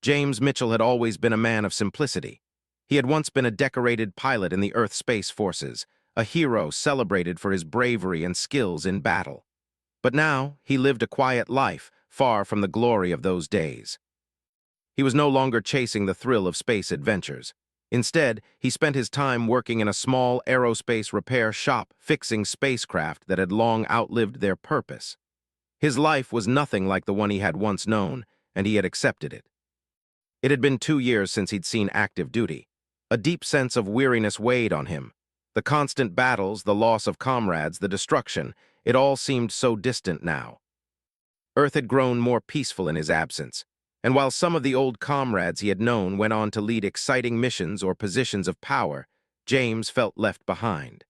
James Mitchell had always been a man of simplicity. He had once been a decorated pilot in the Earth Space Forces, a hero celebrated for his bravery and skills in battle. But now, he lived a quiet life, far from the glory of those days. He was no longer chasing the thrill of space adventures. Instead, he spent his time working in a small aerospace repair shop fixing spacecraft that had long outlived their purpose. His life was nothing like the one he had once known, and he had accepted it. It had been 2 years since he'd seen active duty. A deep sense of weariness weighed on him. The constant battles, the loss of comrades, the destruction, it all seemed so distant now. Earth had grown more peaceful in his absence, and while some of the old comrades he had known went on to lead exciting missions or positions of power, James felt left behind.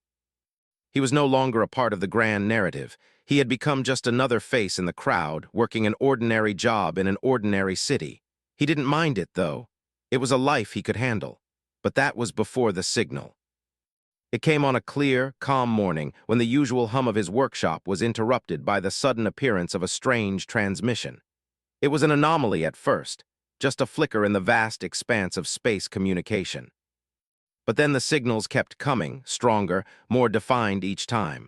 He was no longer a part of the grand narrative. He had become just another face in the crowd, working an ordinary job in an ordinary city. He didn't mind it, though. It was a life he could handle. But that was before the signal. It came on a clear, calm morning when the usual hum of his workshop was interrupted by the sudden appearance of a strange transmission. It was an anomaly at first, just a flicker in the vast expanse of space communication. But then the signals kept coming, stronger, more defined each time.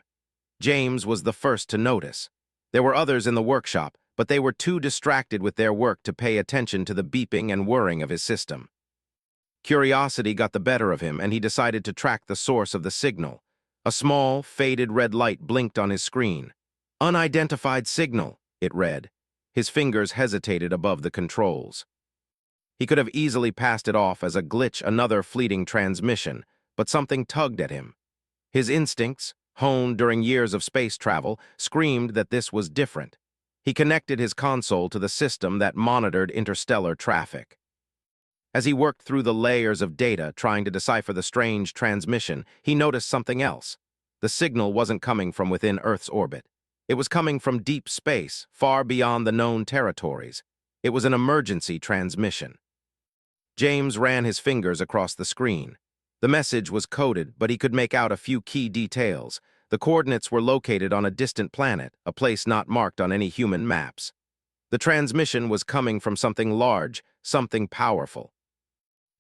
James was the first to notice. There were others in the workshop, but they were too distracted with their work to pay attention to the beeping and whirring of his system. Curiosity got the better of him, and he decided to track the source of the signal. A small, faded red light blinked on his screen. "Unidentified signal," it read. His fingers hesitated above the controls. He could have easily passed it off as a glitch, another fleeting transmission, but something tugged at him. His instincts, honed during years of space travel, screamed that this was different. He connected his console to the system that monitored interstellar traffic. As he worked through the layers of data trying to decipher the strange transmission, he noticed something else. The signal wasn't coming from within Earth's orbit. It was coming from deep space, far beyond the known territories. It was an emergency transmission. James ran his fingers across the screen. The message was coded, but he could make out a few key details. The coordinates were located on a distant planet, a place not marked on any human maps. The transmission was coming from something large, something powerful.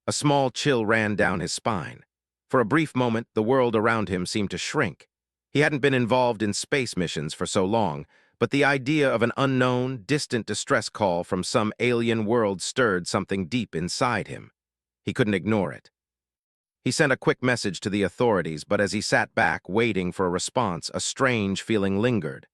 A small chill ran down his spine. For a brief moment, the world around him seemed to shrink. He hadn't been involved in space missions for so long, but the idea of an unknown, distant distress call from some alien world stirred something deep inside him. He couldn't ignore it. He sent a quick message to the authorities, but as he sat back, waiting for a response, a strange feeling lingered.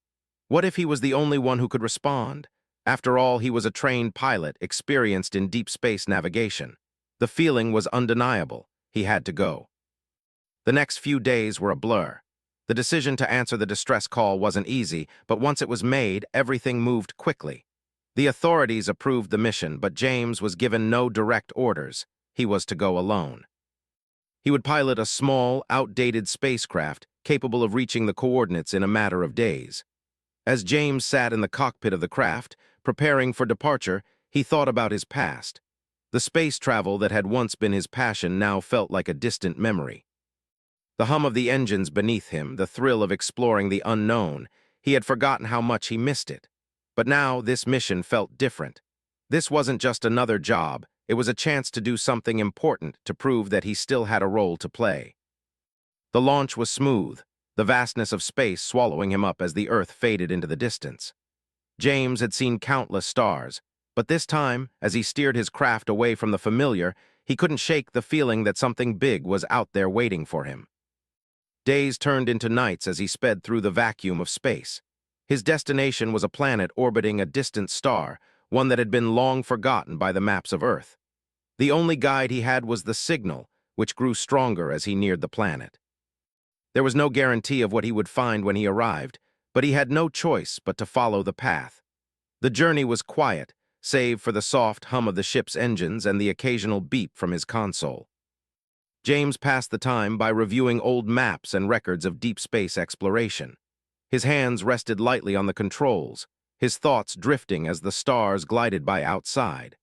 What if he was the only one who could respond? After all, he was a trained pilot, experienced in deep space navigation. The feeling was undeniable. He had to go. The next few days were a blur. The decision to answer the distress call wasn't easy, but once it was made, everything moved quickly. The authorities approved the mission, but James was given no direct orders. He was to go alone. He would pilot a small, outdated spacecraft capable of reaching the coordinates in a matter of days. As James sat in the cockpit of the craft, preparing for departure, he thought about his past. The space travel that had once been his passion now felt like a distant memory. The hum of the engines beneath him, the thrill of exploring the unknown, he had forgotten how much he missed it. But now this mission felt different. This wasn't just another job, it was a chance to do something important to prove that he still had a role to play. The launch was smooth, the vastness of space swallowing him up as the Earth faded into the distance. James had seen countless stars, but this time, as he steered his craft away from the familiar, he couldn't shake the feeling that something big was out there waiting for him. Days turned into nights as he sped through the vacuum of space. His destination was a planet orbiting a distant star, one that had been long forgotten by the maps of Earth. The only guide he had was the signal, which grew stronger as he neared the planet. There was no guarantee of what he would find when he arrived, but he had no choice but to follow the path. The journey was quiet, save for the soft hum of the ship's engines and the occasional beep from his console. James passed the time by reviewing old maps and records of deep space exploration. His hands rested lightly on the controls, his thoughts drifting as the stars glided by outside.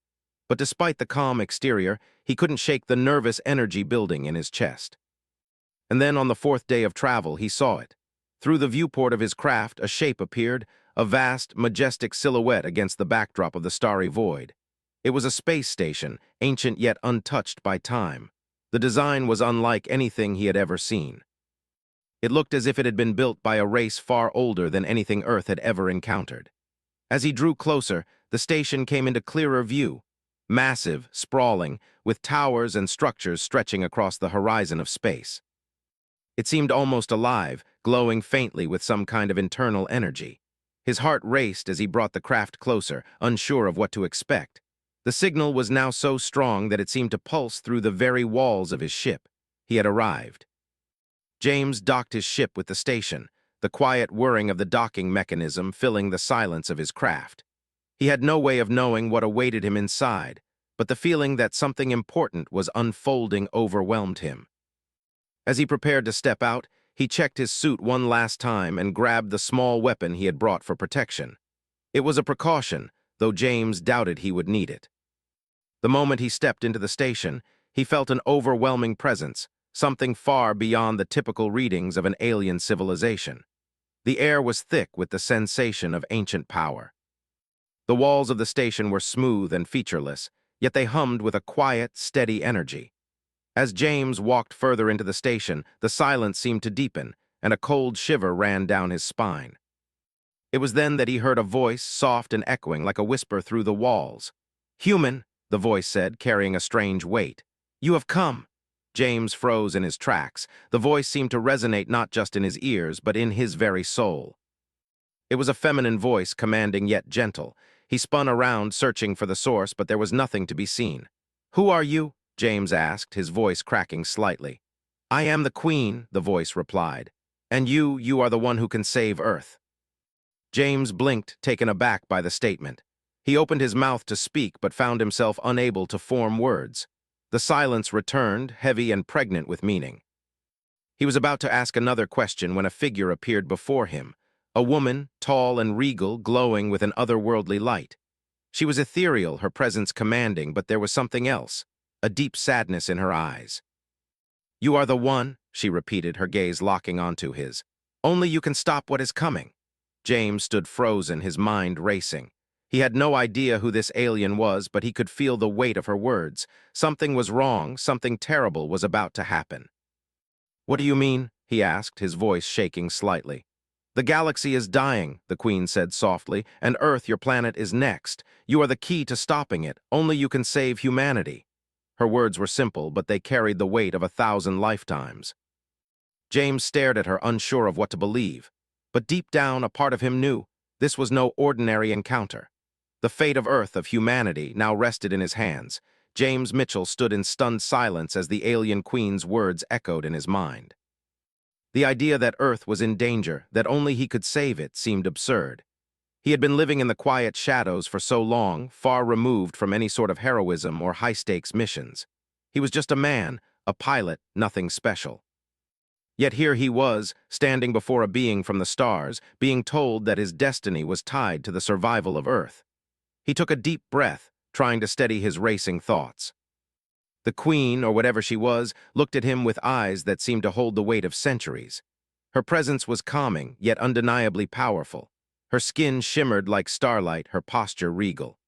But despite the calm exterior, he couldn't shake the nervous energy building in his chest. And then on the 4th day of travel, he saw it. Through the viewport of his craft, a shape appeared, a vast, majestic silhouette against the backdrop of the starry void. It was a space station, ancient yet untouched by time. The design was unlike anything he had ever seen. It looked as if it had been built by a race far older than anything Earth had ever encountered. As he drew closer, the station came into clearer view. Massive, sprawling, with towers and structures stretching across the horizon of space. It seemed almost alive, glowing faintly with some kind of internal energy. His heart raced as he brought the craft closer, unsure of what to expect. The signal was now so strong that it seemed to pulse through the very walls of his ship. He had arrived. James docked his ship with the station, the quiet whirring of the docking mechanism filling the silence of his craft. He had no way of knowing what awaited him inside, but the feeling that something important was unfolding overwhelmed him. As he prepared to step out, he checked his suit one last time and grabbed the small weapon he had brought for protection. It was a precaution, though James doubted he would need it. The moment he stepped into the station, he felt an overwhelming presence, something far beyond the typical readings of an alien civilization. The air was thick with the sensation of ancient power. The walls of the station were smooth and featureless, yet they hummed with a quiet, steady energy. As James walked further into the station, the silence seemed to deepen, and a cold shiver ran down his spine. It was then that he heard a voice, soft and echoing like a whisper through the walls. "Human," the voice said, carrying a strange weight. "You have come." James froze in his tracks. The voice seemed to resonate not just in his ears, but in his very soul. It was a feminine voice, commanding yet gentle. He spun around, searching for the source, but there was nothing to be seen. "Who are you?" James asked, his voice cracking slightly. "I am the Queen," the voice replied. "And you are the one who can save Earth." James blinked, taken aback by the statement. He opened his mouth to speak, but found himself unable to form words. The silence returned, heavy and pregnant with meaning. He was about to ask another question when a figure appeared before him, a woman, tall and regal, glowing with an otherworldly light. She was ethereal, her presence commanding, but there was something else, a deep sadness in her eyes. "You are the one," she repeated, her gaze locking onto his. "Only you can stop what is coming." James stood frozen, his mind racing. He had no idea who this alien was, but he could feel the weight of her words. Something was wrong, something terrible was about to happen. "What do you mean?" he asked, his voice shaking slightly. "The galaxy is dying," the Queen said softly, "and Earth, your planet, is next. You are the key to stopping it. Only you can save humanity." Her words were simple, but they carried the weight of 1,000 lifetimes. James stared at her, unsure of what to believe. But deep down, a part of him knew this was no ordinary encounter. The fate of Earth, of humanity, now rested in his hands. James Mitchell stood in stunned silence as the alien Queen's words echoed in his mind. The idea that Earth was in danger, that only he could save it, seemed absurd. He had been living in the quiet shadows for so long, far removed from any sort of heroism or high-stakes missions. He was just a man, a pilot, nothing special. Yet here he was, standing before a being from the stars, being told that his destiny was tied to the survival of Earth. He took a deep breath, trying to steady his racing thoughts. The Queen, or whatever she was, looked at him with eyes that seemed to hold the weight of centuries. Her presence was calming, yet undeniably powerful. Her skin shimmered like starlight, her posture regal.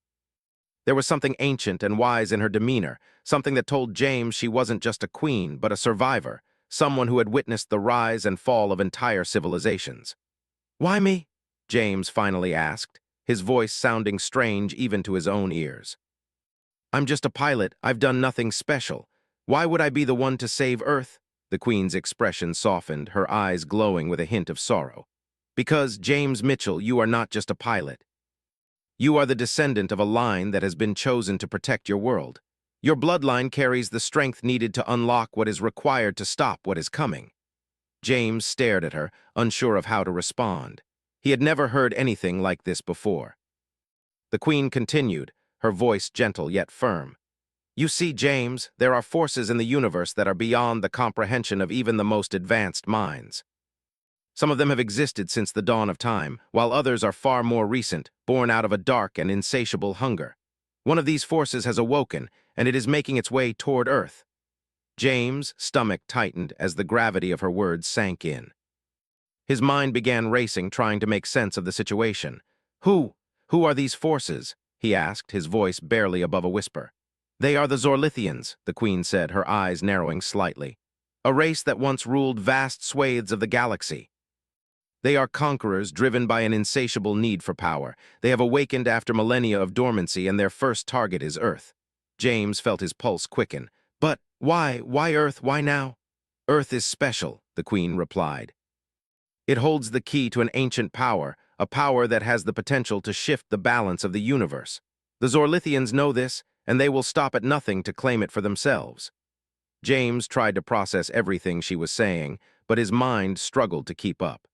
There was something ancient and wise in her demeanor, something that told James she wasn't just a queen, but a survivor, someone who had witnessed the rise and fall of entire civilizations. "Why me?" James finally asked, his voice sounding strange even to his own ears. "I'm just a pilot. I've done nothing special. Why would I be the one to save Earth?" The Queen's expression softened, her eyes glowing with a hint of sorrow. "Because, James Mitchell, you are not just a pilot. You are the descendant of a line that has been chosen to protect your world. Your bloodline carries the strength needed to unlock what is required to stop what is coming." James stared at her, unsure of how to respond. He had never heard anything like this before. The Queen continued, her voice gentle yet firm. "You see, James, there are forces in the universe that are beyond the comprehension of even the most advanced minds. Some of them have existed since the dawn of time, while others are far more recent, born out of a dark and insatiable hunger. One of these forces has awoken, and it is making its way toward Earth." James' stomach tightened as the gravity of her words sank in. His mind began racing, trying to make sense of the situation. Who are these forces? he asked, his voice barely above a whisper. They are the Zorlithians, the Queen said, her eyes narrowing slightly. A race that once ruled vast swathes of the galaxy. They are conquerors driven by an insatiable need for power. They have awakened after millennia of dormancy, and their first target is Earth. James felt his pulse quicken. But why? Why Earth? Why now? Earth is special, the Queen replied. It holds the key to an ancient power, a power that has the potential to shift the balance of the universe. The Zorlithians know this, and they will stop at nothing to claim it for themselves. James tried to process everything she was saying, but his mind struggled to keep up.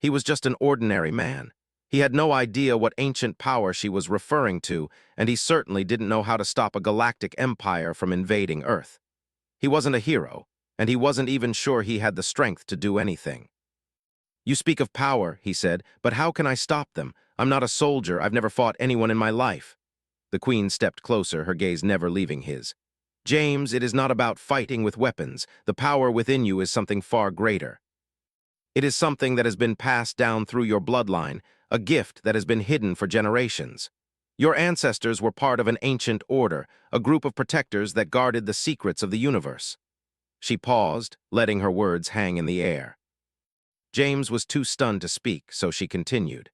He was just an ordinary man. He had no idea what ancient power she was referring to, and he certainly didn't know how to stop a galactic empire from invading Earth. He wasn't a hero, and he wasn't even sure he had the strength to do anything. You speak of power, he said, but how can I stop them? I'm not a soldier. I've never fought anyone in my life. The Queen stepped closer, her gaze never leaving his. James, it is not about fighting with weapons. The power within you is something far greater. It is something that has been passed down through your bloodline, a gift that has been hidden for generations. Your ancestors were part of an ancient order, a group of protectors that guarded the secrets of the universe. She paused, letting her words hang in the air. James was too stunned to speak, so she continued.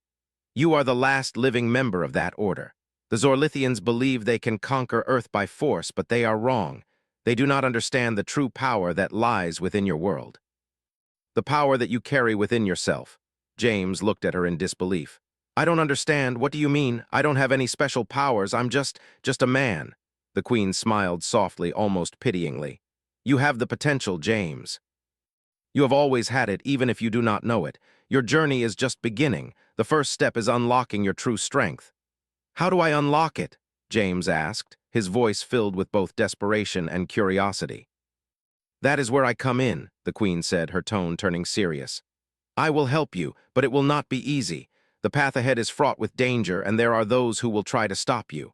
You are the last living member of that order. The Zorlithians believe they can conquer Earth by force, but they are wrong. They do not understand the true power that lies within your world. The power that you carry within yourself. James looked at her in disbelief. I don't understand. What do you mean? I don't have any special powers. I'm just a man. The Queen smiled softly, almost pityingly. You have the potential, James. You have always had it, even if you do not know it. Your journey is just beginning. The first step is unlocking your true strength. How do I unlock it? James asked, his voice filled with both desperation and curiosity. That is where I come in, the Queen said, her tone turning serious. I will help you, but it will not be easy. The path ahead is fraught with danger, and there are those who will try to stop you.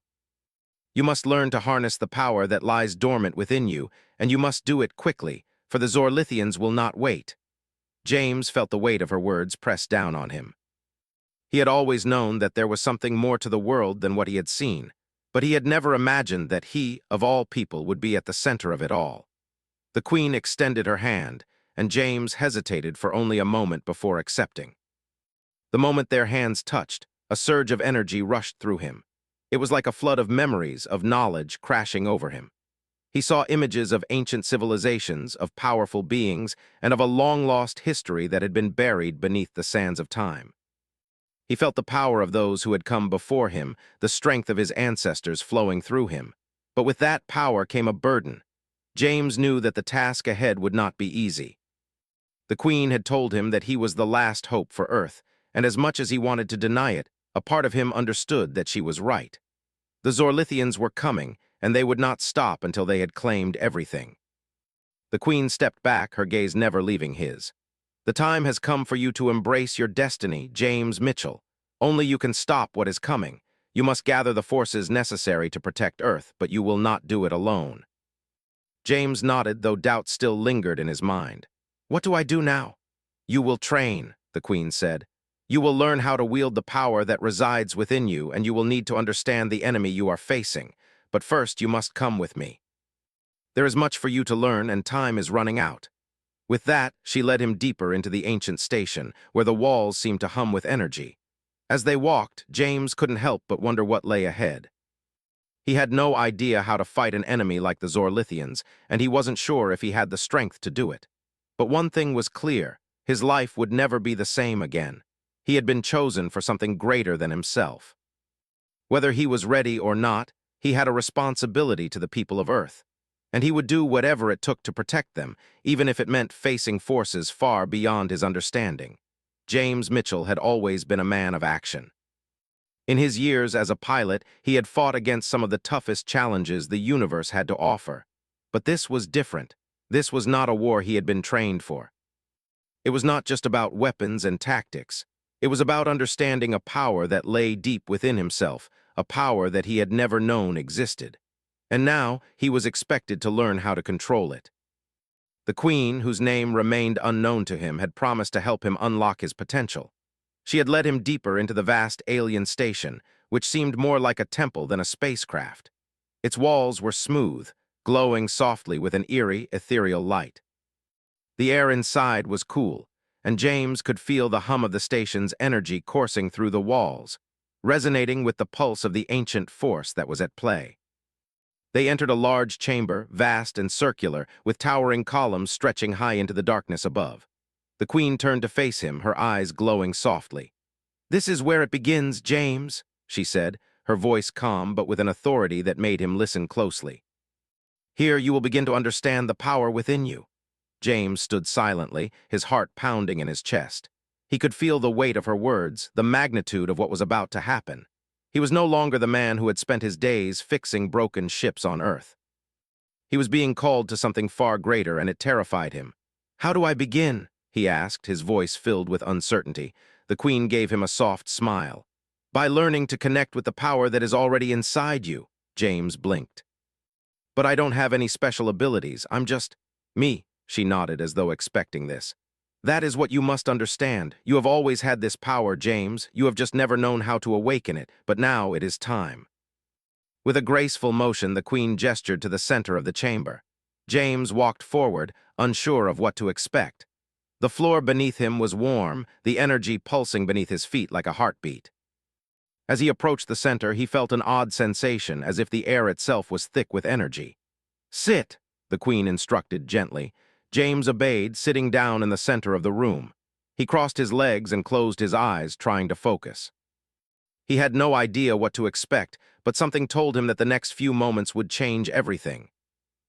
You must learn to harness the power that lies dormant within you, and you must do it quickly, for the Zorlithians will not wait. James felt the weight of her words press down on him. He had always known that there was something more to the world than what he had seen, but he had never imagined that he, of all people, would be at the center of it all. The Queen extended her hand, and James hesitated for only a moment before accepting. The moment their hands touched, a surge of energy rushed through him. It was like a flood of memories, of knowledge crashing over him. He saw images of ancient civilizations, of powerful beings, and of a long-lost history that had been buried beneath the sands of time. He felt the power of those who had come before him, the strength of his ancestors flowing through him. But with that power came a burden. James knew that the task ahead would not be easy. The Queen had told him that he was the last hope for Earth, and as much as he wanted to deny it, a part of him understood that she was right. The Zorlithians were coming, and they would not stop until they had claimed everything. The Queen stepped back, her gaze never leaving his. The time has come for you to embrace your destiny, James Mitchell. Only you can stop what is coming. You must gather the forces necessary to protect Earth, but you will not do it alone. James nodded, though doubt still lingered in his mind. What do I do now? You will train, the Queen said. You will learn how to wield the power that resides within you, and you will need to understand the enemy you are facing. But first, you must come with me. There is much for you to learn, and time is running out. With that, she led him deeper into the ancient station, where the walls seemed to hum with energy. As they walked, James couldn't help but wonder what lay ahead. He had no idea how to fight an enemy like the Zorlithians, and he wasn't sure if he had the strength to do it. But one thing was clear: his life would never be the same again. He had been chosen for something greater than himself. Whether he was ready or not, he had a responsibility to the people of Earth, and he would do whatever it took to protect them, even if it meant facing forces far beyond his understanding. James Mitchell had always been a man of action. In his years as a pilot, he had fought against some of the toughest challenges the universe had to offer. But this was different. This was not a war he had been trained for. It was not just about weapons and tactics. It was about understanding a power that lay deep within himself, a power that he had never known existed. And now he was expected to learn how to control it. The Queen, whose name remained unknown to him, had promised to help him unlock his potential. She had led him deeper into the vast alien station, which seemed more like a temple than a spacecraft. Its walls were smooth, glowing softly with an eerie, ethereal light. The air inside was cool, and James could feel the hum of the station's energy coursing through the walls, resonating with the pulse of the ancient force that was at play. They entered a large chamber, vast and circular, with towering columns stretching high into the darkness above. The Queen turned to face him, her eyes glowing softly. "This is where it begins, James," she said, her voice calm but with an authority that made him listen closely. "Here you will begin to understand the power within you." James stood silently, his heart pounding in his chest. He could feel the weight of her words, the magnitude of what was about to happen. He was no longer the man who had spent his days fixing broken ships on Earth. He was being called to something far greater, and it terrified him. "How do I begin?" he asked, his voice filled with uncertainty. The Queen gave him a soft smile. "By learning to connect with the power that is already inside you," James blinked. "But I don't have any special abilities. I'm just me," she nodded as though expecting this. "That is what you must understand. You have always had this power, James. You have just never known how to awaken it, but now it is time." With a graceful motion, the Queen gestured to the center of the chamber. James walked forward, unsure of what to expect. The floor beneath him was warm, the energy pulsing beneath his feet like a heartbeat. As he approached the center, he felt an odd sensation, as if the air itself was thick with energy. "Sit," the Queen instructed gently. James obeyed, sitting down in the center of the room. He crossed his legs and closed his eyes, trying to focus. He had no idea what to expect, but something told him that the next few moments would change everything.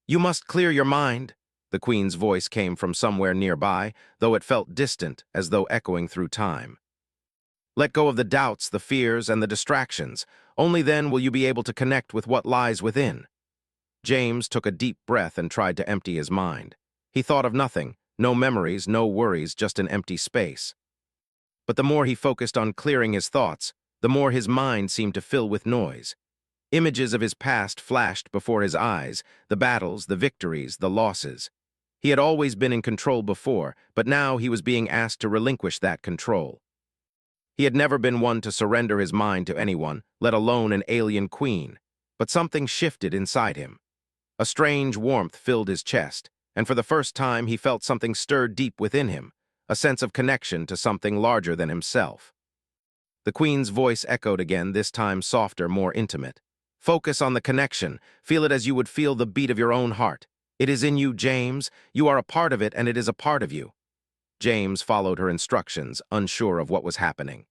"You must clear your mind," the Queen's voice came from somewhere nearby, though it felt distant, as though echoing through time. "Let go of the doubts, the fears, and the distractions. Only then will you be able to connect with what lies within." James took a deep breath and tried to empty his mind. He thought of nothing, no memories, no worries, just an empty space. But the more he focused on clearing his thoughts, the more his mind seemed to fill with noise. Images of his past flashed before his eyes, the battles, the victories, the losses. He had always been in control before, but now he was being asked to relinquish that control. He had never been one to surrender his mind to anyone, let alone an alien queen. But something shifted inside him. A strange warmth filled his chest, and for the first time he felt something stir deep within him, a sense of connection to something larger than himself. The Queen's voice echoed again, this time softer, more intimate. "Focus on the connection. Feel it as you would feel the beat of your own heart. It is in you, James. You are a part of it, and it is a part of you." James followed her instructions, unsure of what was happening.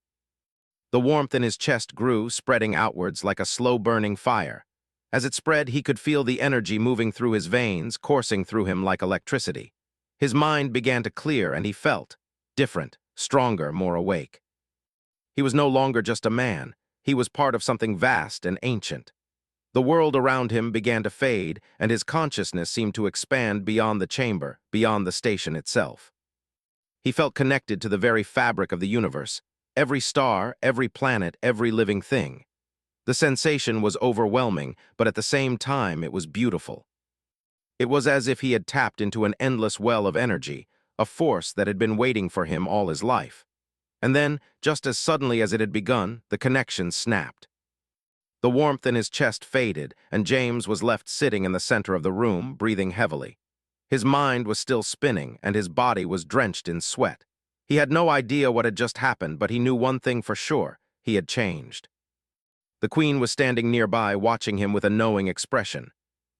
The warmth in his chest grew, spreading outwards like a slow-burning fire. As it spread, he could feel the energy moving through his veins, coursing through him like electricity. His mind began to clear, and he felt different, stronger, more awake. He was no longer just a man. He was part of something vast and ancient. The world around him began to fade, and his consciousness seemed to expand beyond the chamber, beyond the station itself. He felt connected to the very fabric of the universe, every star, every planet, every living thing. The sensation was overwhelming, but at the same time it was beautiful. It was as if he had tapped into an endless well of energy, a force that had been waiting for him all his life. And then, just as suddenly as it had begun, the connection snapped. The warmth in his chest faded, and James was left sitting in the center of the room, breathing heavily. His mind was still spinning, and his body was drenched in sweat. He had no idea what had just happened, but he knew one thing for sure: he had changed. The Queen was standing nearby, watching him with a knowing expression.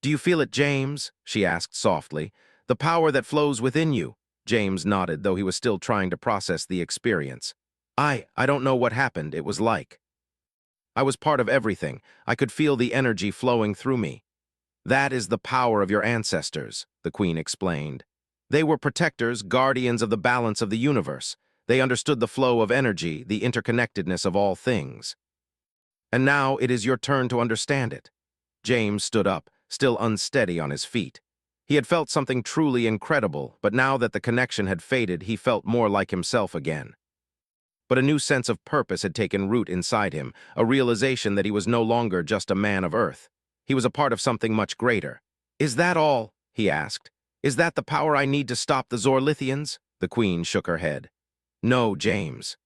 "Do you feel it, James?" she asked softly. "The power that flows within you." James nodded, though he was still trying to process the experience. I don't know what happened. It was like I was part of everything. I could feel the energy flowing through me." "That is the power of your ancestors," the Queen explained. "They were protectors, guardians of the balance of the universe. They understood the flow of energy, the interconnectedness of all things. And now it is your turn to understand it." James stood up, still unsteady on his feet. He had felt something truly incredible, but now that the connection had faded, he felt more like himself again. But a new sense of purpose had taken root inside him, a realization that he was no longer just a man of Earth. He was a part of something much greater. "Is that all?" he asked. "Is that the power I need to stop the Zorlithians?" The Queen shook her head. "No, James.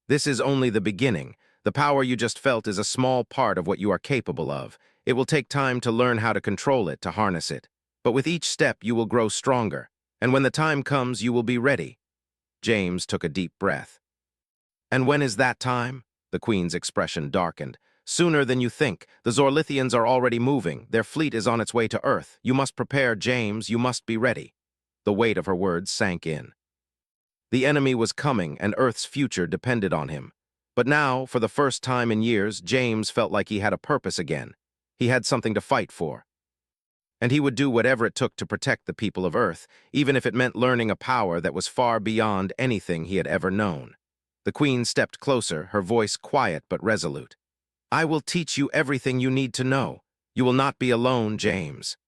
This is only the beginning. The power you just felt is a small part of what you are capable of. It will take time to learn how to control it, to harness it. But with each step, you will grow stronger. And when the time comes, you will be ready. James took a deep breath. And when is that time? The Queen's expression darkened. Sooner than you think. The Zorlithians are already moving. Their fleet is on its way to Earth. You must prepare, James. You must be ready. The weight of her words sank in. The enemy was coming, and Earth's future depended on him. But now, for the first time in years, James felt like he had a purpose again. He had something to fight for. And he would do whatever it took to protect the people of Earth, even if it meant learning a power that was far beyond anything he had ever known. The Queen stepped closer, her voice quiet but resolute. I will teach you everything you need to know. You will not be alone, James.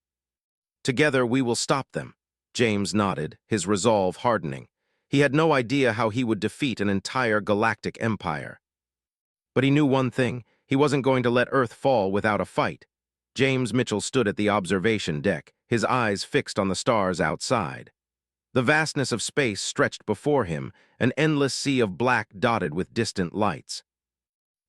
Together we will stop them. James nodded, his resolve hardening. He had no idea how he would defeat an entire galactic empire. But he knew one thing: he wasn't going to let Earth fall without a fight. James Mitchell stood at the observation deck, his eyes fixed on the stars outside. The vastness of space stretched before him, an endless sea of black dotted with distant lights.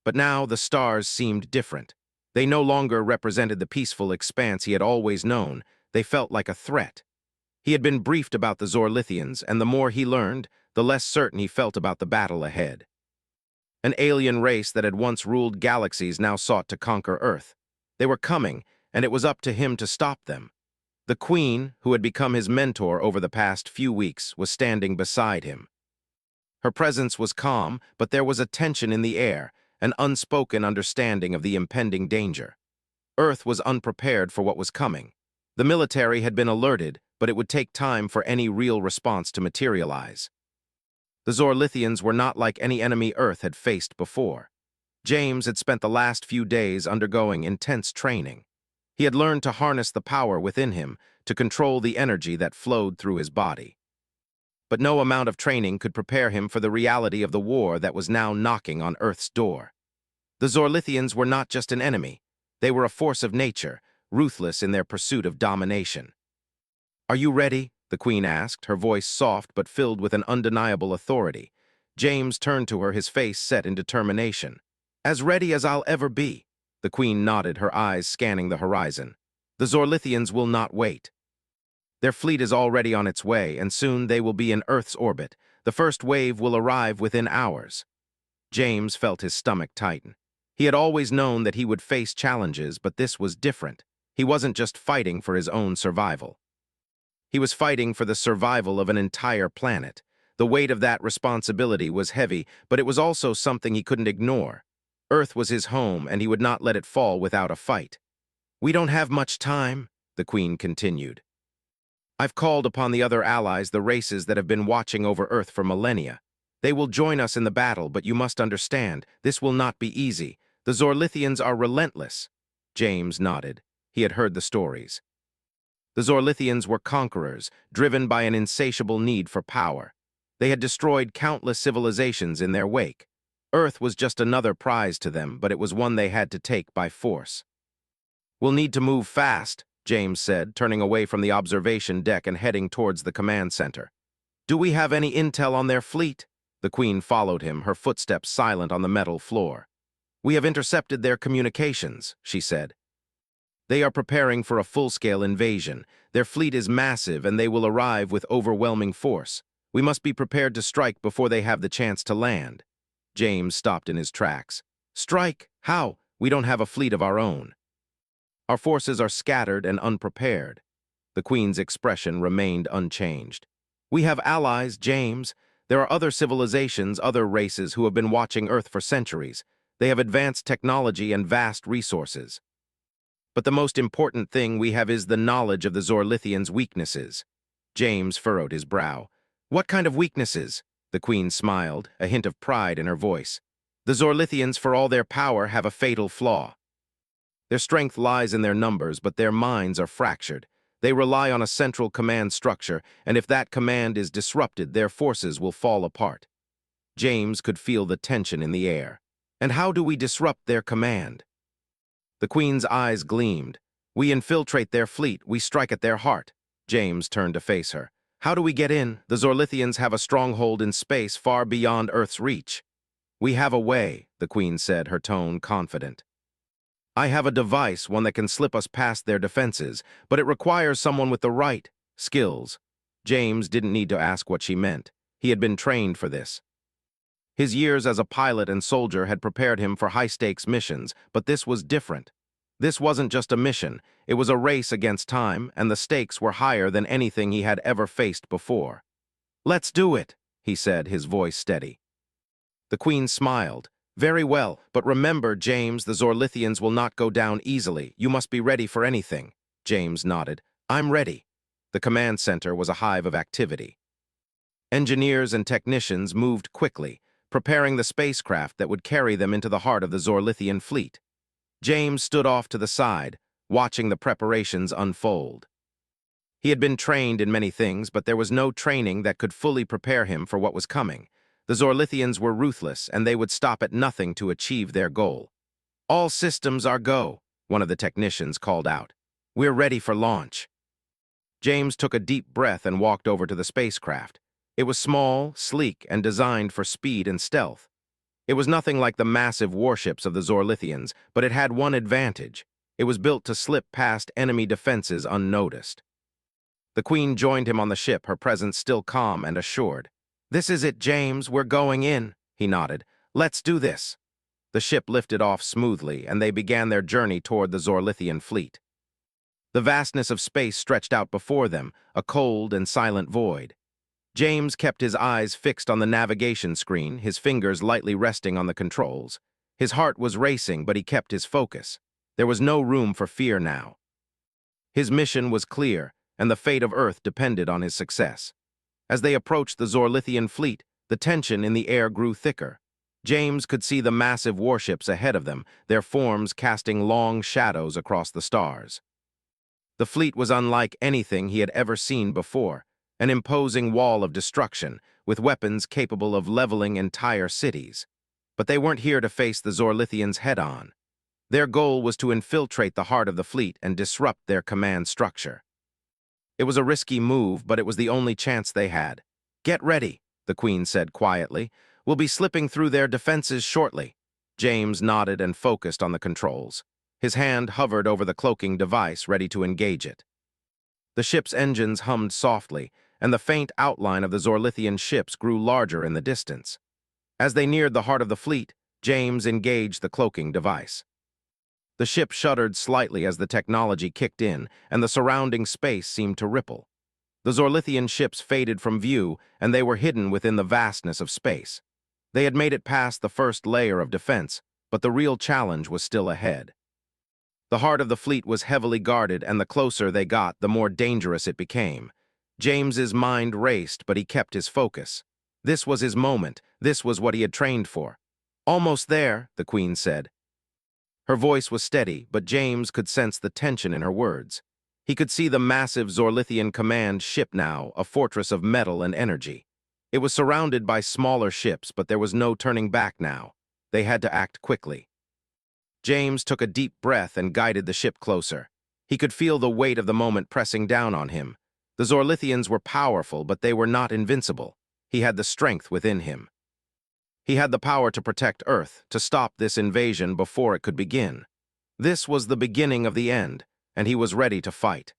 But now the stars seemed different. They no longer represented the peaceful expanse he had always known. They felt like a threat. He had been briefed about the Zorlithians, and the more he learned, the less certain he felt about the battle ahead. An alien race that had once ruled galaxies now sought to conquer Earth. They were coming, and it was up to him to stop them. The Queen, who had become his mentor over the past few weeks, was standing beside him. Her presence was calm, but there was a tension in the air, an unspoken understanding of the impending danger. Earth was unprepared for what was coming. The military had been alerted, but it would take time for any real response to materialize. The Zorlithians were not like any enemy Earth had faced before. James had spent the last few days undergoing intense training. He had learned to harness the power within him, to control the energy that flowed through his body. But no amount of training could prepare him for the reality of the war that was now knocking on Earth's door. The Zorlithians were not just an enemy. They were a force of nature, ruthless in their pursuit of domination. Are you ready? The Queen asked, her voice soft but filled with an undeniable authority. James turned to her, his face set in determination. As ready as I'll ever be. The Queen nodded, her eyes scanning the horizon. The Zorlithians will not wait. Their fleet is already on its way, and soon they will be in Earth's orbit. The first wave will arrive within hours. James felt his stomach tighten. He had always known that he would face challenges, but this was different. He wasn't just fighting for his own survival. He was fighting for the survival of an entire planet. The weight of that responsibility was heavy, but it was also something he couldn't ignore. Earth was his home, and he would not let it fall without a fight. We don't have much time, the Queen continued. I've called upon the other allies, the races that have been watching over Earth for millennia. They will join us in the battle, but you must understand, this will not be easy. The Zorlithians are relentless. James nodded. He had heard the stories. The Zorlithians were conquerors, driven by an insatiable need for power. They had destroyed countless civilizations in their wake. Earth was just another prize to them, but it was one they had to take by force. We'll need to move fast, James said, turning away from the observation deck and heading towards the command center. Do we have any intel on their fleet? The Queen followed him, her footsteps silent on the metal floor. We have intercepted their communications, she said. They are preparing for a full-scale invasion. Their fleet is massive, and they will arrive with overwhelming force. We must be prepared to strike before they have the chance to land. James stopped in his tracks. Strike? How? We don't have a fleet of our own. Our forces are scattered and unprepared. The Queen's expression remained unchanged. We have allies, James. There are other civilizations, other races who have been watching Earth for centuries. They have advanced technology and vast resources. But the most important thing we have is the knowledge of the Zorlithians' weaknesses. James furrowed his brow. What kind of weaknesses? The Queen smiled, a hint of pride in her voice. The Zorlithians, for all their power, have a fatal flaw. Their strength lies in their numbers, but their minds are fractured. They rely on a central command structure, and if that command is disrupted, their forces will fall apart. James could feel the tension in the air. And how do we disrupt their command? The Queen's eyes gleamed. We infiltrate their fleet, we strike at their heart. James turned to face her. How do we get in? The Zorlithians have a stronghold in space far beyond Earth's reach. We have a way, the Queen said, her tone confident. I have a device, one that can slip us past their defenses, but it requires someone with the right skills. James didn't need to ask what she meant. He had been trained for this. His years as a pilot and soldier had prepared him for high-stakes missions, but this was different. This wasn't just a mission, it was a race against time, and the stakes were higher than anything he had ever faced before. Let's do it, he said, his voice steady. The Queen smiled. Very well, but remember, James, the Zorlithians will not go down easily. You must be ready for anything. James nodded. I'm ready. The command center was a hive of activity. Engineers and technicians moved quickly, preparing the spacecraft that would carry them into the heart of the Zorlithian fleet. James stood off to the side, watching the preparations unfold. He had been trained in many things, but there was no training that could fully prepare him for what was coming. The Zorlithians were ruthless, and they would stop at nothing to achieve their goal. All systems are go, one of the technicians called out. We're ready for launch. James took a deep breath and walked over to the spacecraft. It was small, sleek, and designed for speed and stealth. It was nothing like the massive warships of the Zorlithians, but it had one advantage. It was built to slip past enemy defenses unnoticed. The Queen joined him on the ship, her presence still calm and assured. This is it, James. We're going in, he nodded. Let's do this. The ship lifted off smoothly, and they began their journey toward the Zorlithian fleet. The vastness of space stretched out before them, a cold and silent void. James kept his eyes fixed on the navigation screen, his fingers lightly resting on the controls. His heart was racing, but he kept his focus. There was no room for fear now. His mission was clear, and the fate of Earth depended on his success. As they approached the Zorlithian fleet, the tension in the air grew thicker. James could see the massive warships ahead of them, their forms casting long shadows across the stars. The fleet was unlike anything he had ever seen before, an imposing wall of destruction, with weapons capable of leveling entire cities. But they weren't here to face the Zorlithians head-on. Their goal was to infiltrate the heart of the fleet and disrupt their command structure. It was a risky move, but it was the only chance they had. Get ready, the Queen said quietly. We'll be slipping through their defenses shortly. James nodded and focused on the controls. His hand hovered over the cloaking device, ready to engage it. The ship's engines hummed softly, and the faint outline of the Zorlithian ships grew larger in the distance. As they neared the heart of the fleet, James engaged the cloaking device. The ship shuddered slightly as the technology kicked in, and the surrounding space seemed to ripple. The Zorlithian ships faded from view, and they were hidden within the vastness of space. They had made it past the first layer of defense, but the real challenge was still ahead. The heart of the fleet was heavily guarded, and the closer they got, the more dangerous it became. James's mind raced, but he kept his focus. This was his moment. This was what he had trained for. Almost there, the Queen said. Her voice was steady, but James could sense the tension in her words. He could see the massive Zorlithian command ship now, a fortress of metal and energy. It was surrounded by smaller ships, but there was no turning back now. They had to act quickly. James took a deep breath and guided the ship closer. He could feel the weight of the moment pressing down on him. The Zorlithians were powerful, but they were not invincible. He had the strength within him. He had the power to protect Earth, to stop this invasion before it could begin. This was the beginning of the end, and he was ready to fight.